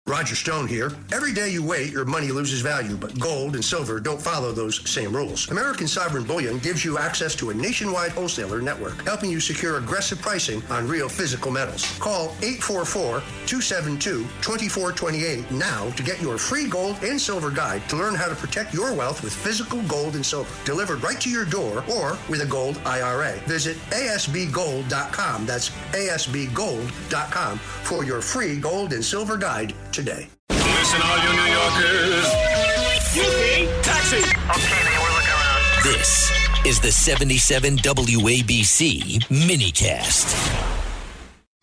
Roger Stone here. Every day you wait, your money loses value, but gold and silver don't follow those same rules. American Sovereign Bullion gives you access to a nationwide wholesaler network, helping you secure aggressive pricing on real physical metals. Call 844-272-2428 now to get your free gold and silver guide to learn how to protect your wealth with physical gold and silver, delivered right to your door or with a gold IRA. Visit asbgold.com. That's asbgold.com for your free gold and silver guide today. Listen, all you New Yorkers. Yippee! Taxi! Okay, man, we're looking around. This is the 77 WABC minicast.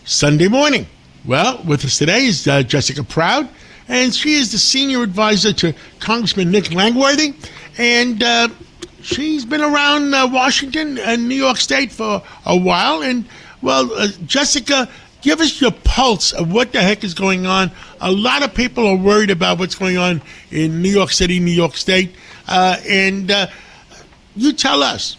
Sunday morning. Well, with us today is Jessica Proud, and she is the senior advisor to Congressman Nick Langworthy, and she's been around Washington and New York State for a while. And, well, Jessica, give us your pulse of what the heck is going on. A lot of people are worried about what's going on in New York City, New York State. And you tell us.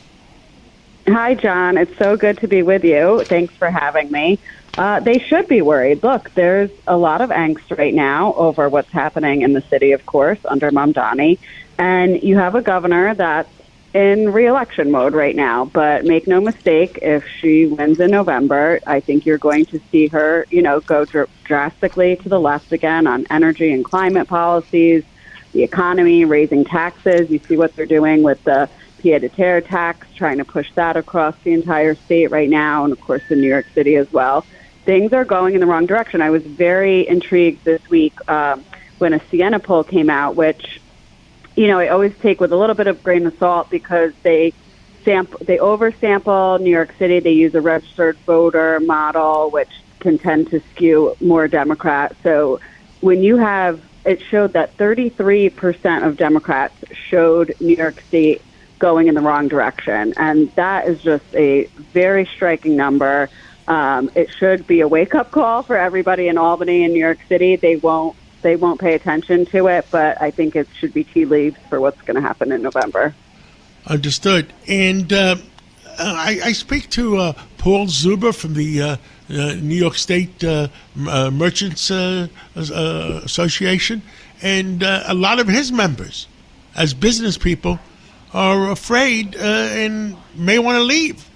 Hi, John. It's so good to be with you. Thanks for having me. They should be worried. Look, there's a lot of angst right now over what's happening in the city, of course, under Mamdani. And you have a governor that's in re-election mode right now. But make no mistake, if she wins in November, I think you're going to see her, go drastically to the left again on energy and climate policies, the economy, raising taxes. You see what they're doing with the pied-à-terre tax, trying to push that across the entire state right now, and of course in New York City as well. Things are going in the wrong direction. I was very intrigued this week when a Siena poll came out, which I always take with a little bit of grain of salt because they oversample New York City. They use a registered voter model, which can tend to skew more Democrat. So when it showed that 33% of Democrats showed New York State going in the wrong direction. And that is just a very striking number. It should be a wake-up call for everybody in Albany and New York City. They won't pay attention to it, but I think it should be tea leaves for what's going to happen in November. Understood. And I speak to Paul Zuber from the New York State Merchants Association, and a lot of his members, as business people, are afraid and may want to leave.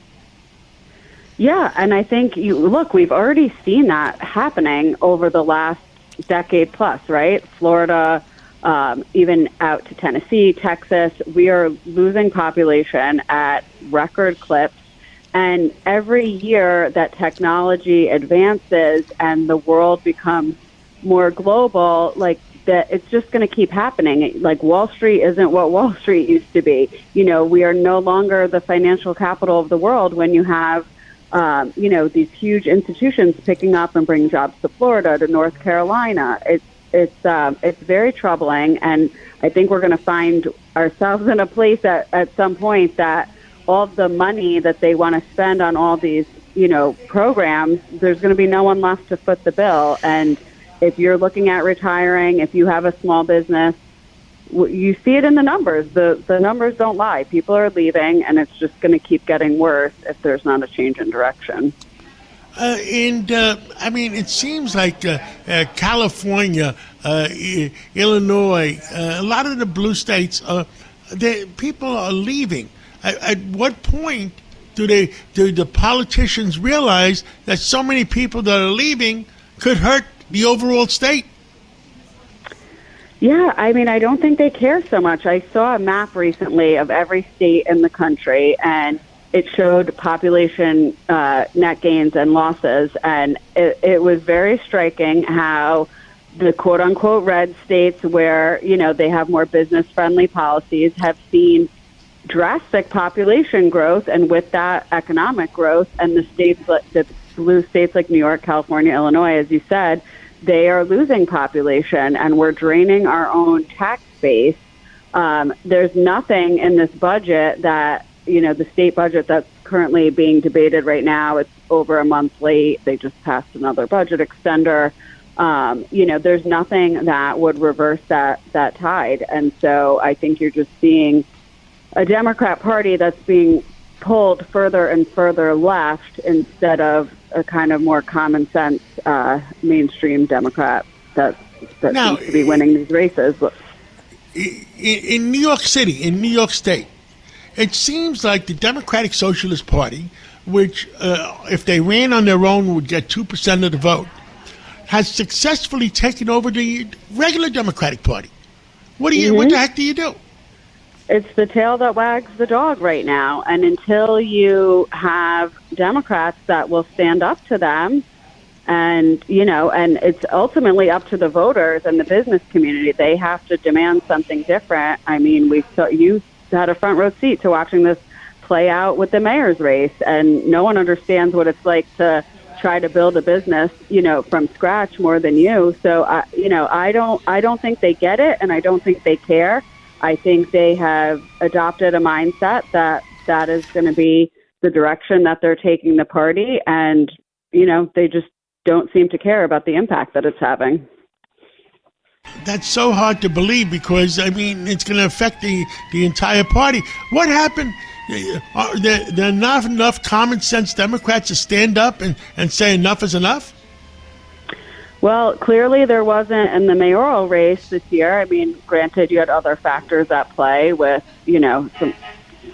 Yeah, and I think, we've already seen that happening over the last decade plus, right? Florida, even out to Tennessee, Texas, we are losing population at record clips. And every year that technology advances and the world becomes more global, that it's just going to keep happening. Like Wall Street isn't what Wall Street used to be. We are no longer the financial capital of the world when you have these huge institutions picking up and bringing jobs to Florida, to North Carolina. It's very troubling, and I think we're going to find ourselves in a place at some point that all the money that they want to spend on all these, programs, there's going to be no one left to foot the bill. And if you're looking at retiring, if you have a small business, you see it in the numbers. The numbers don't lie. People are leaving, and it's just going to keep getting worse if there's not a change in direction. It seems like California, Illinois, a lot of the blue states, people are leaving. At what point do the politicians realize that so many people that are leaving could hurt the overall state? Yeah, I don't think they care so much. I saw a map recently of every state in the country, and it showed population net gains and losses, and it was very striking how the quote-unquote red states where, they have more business-friendly policies have seen drastic population growth, and with that, economic growth, and the blue states like New York, California, Illinois, as you said, they are losing population, and we're draining our own tax base. There's nothing in this budget that, the state budget that's currently being debated right now, it's over a month late. They just passed another budget extender. There's nothing that would reverse that tide. And so I think you're just seeing a Democrat Party that's being pulled further and further left instead of a kind of more common sense mainstream Democrat that's that Now, seems to be winning these races. In New York City, in New York State, it seems like the Democratic Socialist Party, which, if they ran on their own, would get 2% of the vote, has successfully taken over the regular Democratic Party. What the heck do you do? It's the tail that wags the dog right now. And until you have Democrats that will stand up to them, and, and it's ultimately up to the voters and the business community. They have to demand something different. I mean, you had a front row seat to watching this play out with the mayor's race, and no one understands what it's like to try to build a business, from scratch more than you. So, I don't think they get it, and I don't think they care. I think they have adopted a mindset that is going to be the direction that they're taking the party, and, they just don't seem to care about the impact that it's having. That's so hard to believe because, it's going to affect the entire party. What happened? Are there not enough common sense Democrats to stand up and say enough is enough? Well, clearly there wasn't in the mayoral race this year. Granted, you had other factors at play with, some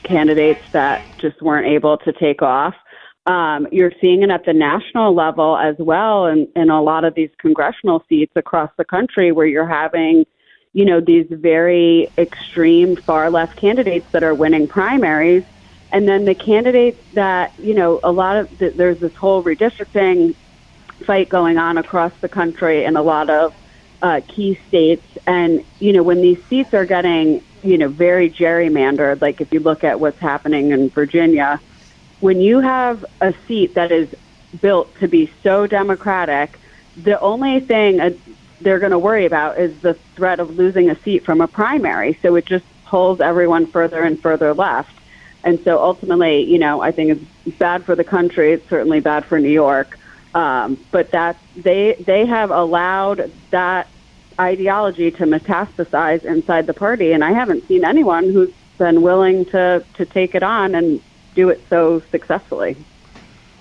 candidates that just weren't able to take off. You're seeing it at the national level as well, and in a lot of these congressional seats across the country where you're having, these very extreme far left candidates that are winning primaries. And then the candidates that, there's this whole redistricting fight going on across the country in a lot of key states. And, when these seats are getting, very gerrymandered, like if you look at what's happening in Virginia, when you have a seat that is built to be so Democratic, the only thing they're going to worry about is the threat of losing a seat from a primary. So it just pulls everyone further and further left. And so ultimately, I think it's bad for the country. It's certainly bad for New York. But they have allowed that ideology to metastasize inside the party. And I haven't seen anyone who's been willing to take it on and do it so successfully.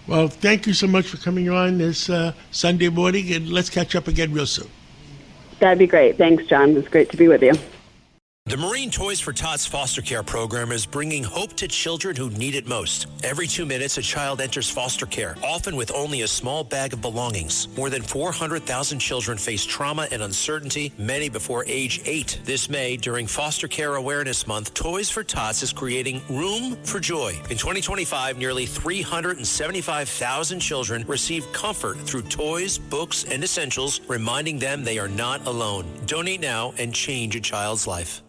Well, thank you so much for coming on this Sunday morning, and let's catch up again real soon. That'd be great. Thanks, John. It's great to be with you. The Marine Toys for Tots foster care program is bringing hope to children who need it most. Every 2 minutes, a child enters foster care, often with only a small bag of belongings. More than 400,000 children face trauma and uncertainty, many before age 8. This May, during Foster Care Awareness Month, Toys for Tots is creating Room for Joy. In 2025, nearly 375,000 children received comfort through toys, books, and essentials, reminding them they are not alone. Donate now and change a child's life.